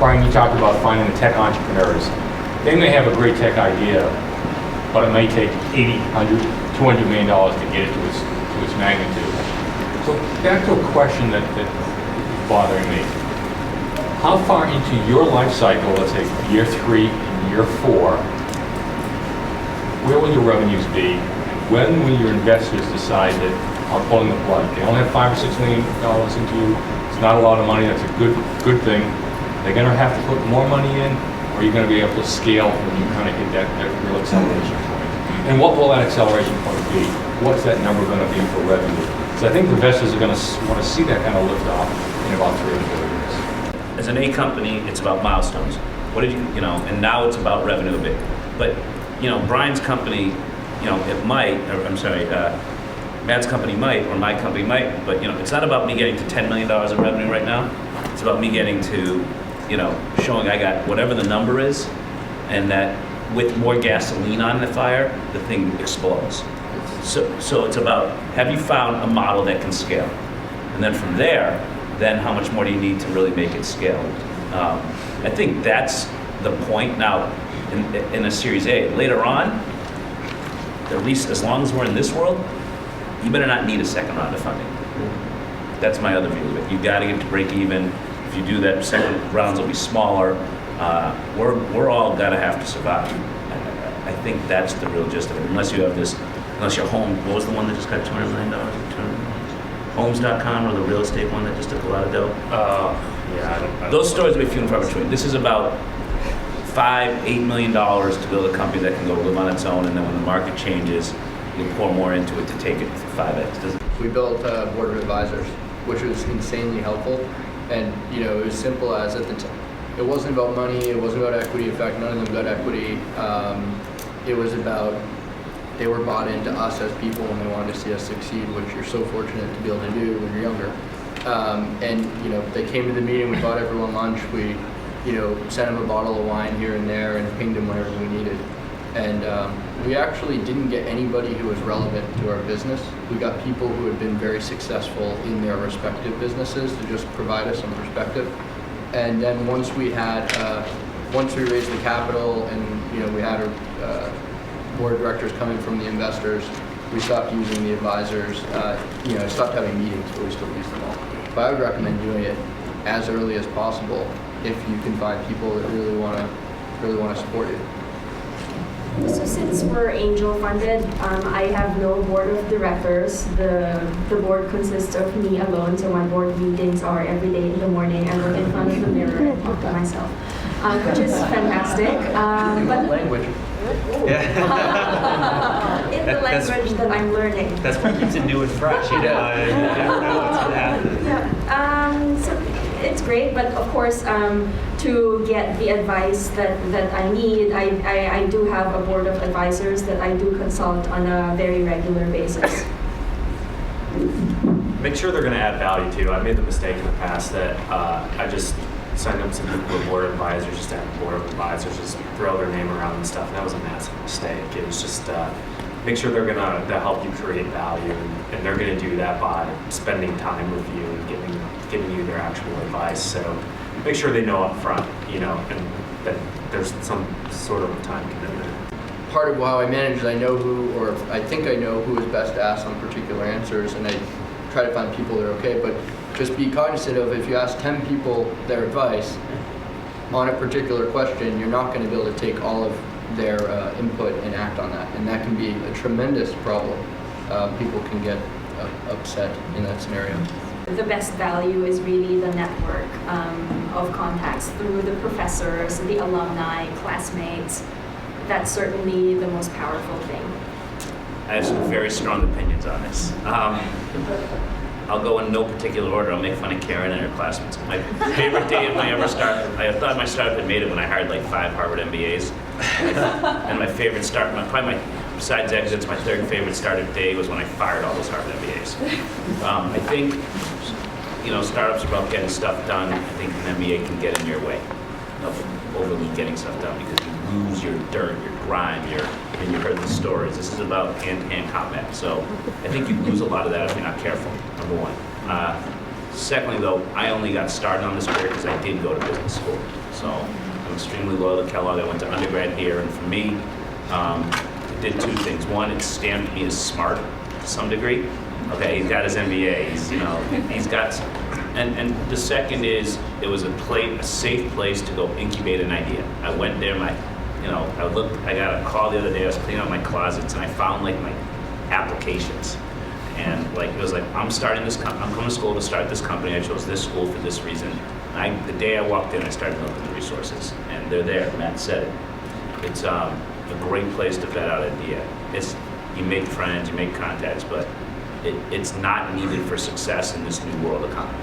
Brian, you talked about finding the tech entrepreneurs. They may have a great tech idea, but it may take $80, $100, $200 million to get it to its magnitude. So back to a question that is bothering me. How far into your life cycle, let's say year 3 and year 4, where will your revenues be? When will your investors decide that are pulling the plug? They only have $5 or $6 million into you. It's not a lot of money. That's a good thing. They're going to have to put more money in, or you're going to be able to scale when you kind of hit that real acceleration point. And what will that acceleration point be? What's that number going to be for revenue? So I think investors are going to want to see that kind of lift off in about 3 or 4 years. As an A company, it's about milestones. What did you know? And now it's about revenue a bit. But Brian's company, it might. Or, I'm sorry. Matt's company might, or my company might, but it's not about me getting to $10 million in revenue right now. It's about me getting to, showing I got whatever the number is, and that with more gasoline on the fire, the thing explodes. So it's about, have you found a model that can scale? And then from there, then how much more do you need to really make it scale? I think that's the point. Now, in a Series A, later on, at least as long as we're in this world, you better not need a second round of funding. That's my other view of it. You got to get to break even. If you do that, second rounds will be smaller. We're all got to have to survive. I think that's the real gist of it. Unless you have this, unless your home, what was the one that just got $200 million? Homes.com, or the real estate one that just took a lot of dough? Yeah. Those stories will be few and far between. This is about $5-8 million to build a company that can go live on its own, and then when the market changes, you pour more into it to take it to 5x. We built a board of advisors, which was insanely helpful. And it was simple as at the time. It wasn't about money, it wasn't about equity. In fact, none of them got equity. It was about, they were bought into us as people and they wanted to see us succeed, which you're so fortunate to be able to do when you're younger. And they came to the meeting, we bought everyone lunch, we sent them a bottle of wine here and there and pinged them whenever we needed. And we actually didn't get anybody who was relevant to our business. We got people who had been very successful in their respective businesses to just provide us some perspective. And then once we raised the capital and we had our board of directors coming from the investors, we stopped using the advisors. Stopped having meetings, but we still use them all. But I would recommend doing it as early as possible if you can find people that really want to support you. So since we're angel funded, I have no board of directors. The board consists of me alone, so my board meetings are every day in the morning. I look in front of the mirror and talk to myself, which is fantastic. But language. in the language that I'm learning. That's what keeps it new and fresh, you know. You never know what's going to happen. Yeah. So it's great, but of course, to get the advice that I need, I do have a board of advisors that I do consult on a very regular basis. Make sure they're going to add value too. I made the mistake in the past that I just signed up some people who are board advisors, just to have a board of advisors, just throw their name around and stuff. That was a massive mistake. It was just make sure they're going to help you create value, and they're going to do that by spending time with you and giving you their actual advice. So make sure they know up front, and that there's some sort of time commitment. Part of how I manage is I know who, or I think I know who is best to ask on particular answers, and I try to find people that are okay, but just be cognizant of if you ask 10 people their advice on a particular question, you're not going to be able to take all of their input and act on that, and that can be a tremendous problem. People can get upset in that scenario. The best value is really the network of contacts through the professors, the alumni, classmates. That's certainly the most powerful thing. I have some very strong opinions on this. I'll go in no particular order. I'll make fun of Karen and her classmates. My favorite day of my ever start, I thought my startup had made it when I hired like 5 Harvard MBAs. And my favorite start, besides exits, my third favorite startup day was when I fired all those Harvard MBAs. I think, startups are about getting stuff done. I think an MBA can get in your way of overly getting stuff done because you lose your dirt, your grime, and you heard the stories. This is about hand-to-hand combat. So I think you lose a lot of that if you're not careful, number one. Secondly, though, I only got started on this career because I did go to business school. So I'm extremely loyal to Kellogg. I went to undergrad here, and for me, it did two things. One, it stamped me as smart to some degree. Okay, he's got his MBA. He's got, and the second is it was a safe place to go incubate an idea. I went there, I got a call the other day. I was cleaning out my closets, and I found like my applications. And it was like, I'm coming to school to start this company. I chose this school for this reason. The day I walked in, I started looking at the resources, and they're there. Matt said it. It's a great place to vet out an idea. You make friends, you make contacts, but it's not needed for success in this new world economy.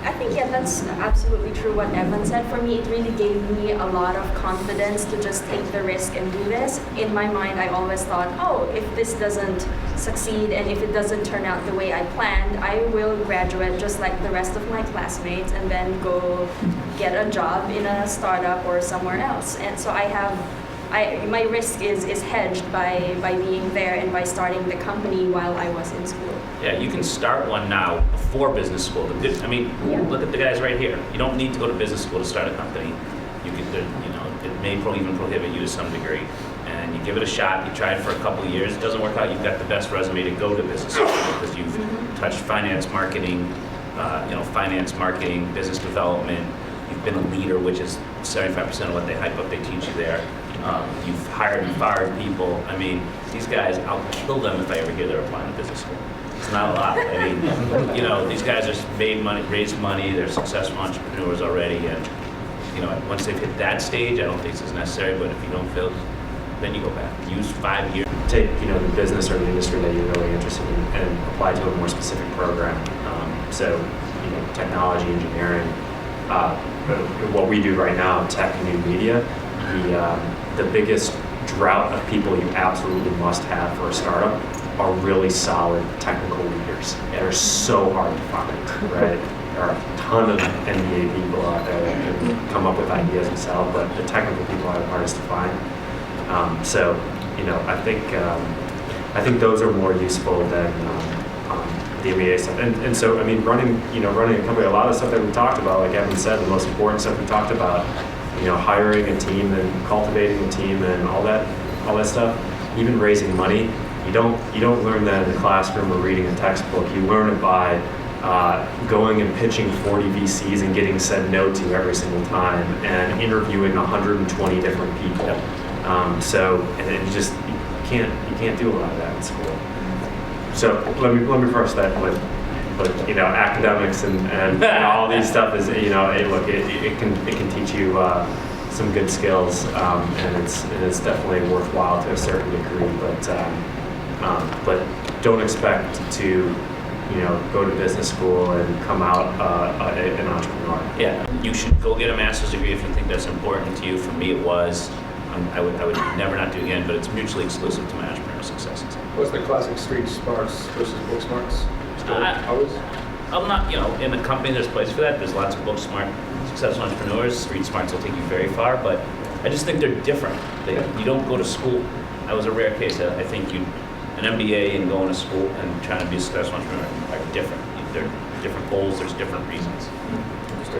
I think, yeah, that's absolutely true what Evan said. For me, it really gave me a lot of confidence to just take the risk and do this. In my mind, I always thought, oh, if this doesn't succeed and if it doesn't turn out the way I planned, I will graduate just like the rest of my classmates and then go get a job in a startup or somewhere else. And so my risk is hedged by being there and by starting the company while I was in school. Yeah, you can start one now before business school. Look at the guys right here. You don't need to go to business school to start a company. It may even prohibit you to some degree. And you give it a shot, you try it for a couple of years, it doesn't work out, you've got the best resume to go to business school because you've touched finance, marketing, business development. You've been a leader, which is 75% of what they hype up, they teach you there. You've hired and fired people. I mean, these guys, I'll kill them if I ever hear they're applying to business school. It's not a lot. I mean, these guys are made money, raised money, they're successful entrepreneurs already, and once they've hit that stage, I don't think it's necessary, but if you don't feel, then you go back. Use 5 years. Take the business or the industry that you're really interested in and apply to a more specific program. So technology, engineering, what we do right now, tech and new media, the biggest drought of people you absolutely must have for a startup are really solid technical leaders. They're so hard to find, right? There are a ton of MBA people out there that can come up with ideas and sell, but the technical people are the hardest to find. I think those are more useful than the MBA stuff. And so, I mean, running a company, a lot of stuff that we talked about, like Evan said, the most important stuff we talked about, hiring a team and cultivating a team and all that stuff, even raising money, you don't learn that in the classroom or reading a textbook. You learn it by going and pitching 40 VCs and getting said no to every single time and interviewing 120 different people. You can't do a lot of that in school. So let me preface that with academics and all these stuff is it can teach you some good skills, and it's definitely worthwhile to a certain degree, but don't expect to go to business school and come out an entrepreneur. Yeah, you should go get a master's degree if you think that's important to you. For me, it was. I would never not do it again, but it's mutually exclusive to my entrepreneurial successes. What's the classic street smarts versus book smarts? I'm not, in a company there's a place for that. There's lots of book smart, successful entrepreneurs. Street smarts will take you very far, but I just think they're different. You don't go to school. I was a rare case. I think an MBA and going to school and trying to be a successful entrepreneur are different. They're different goals. There's different reasons.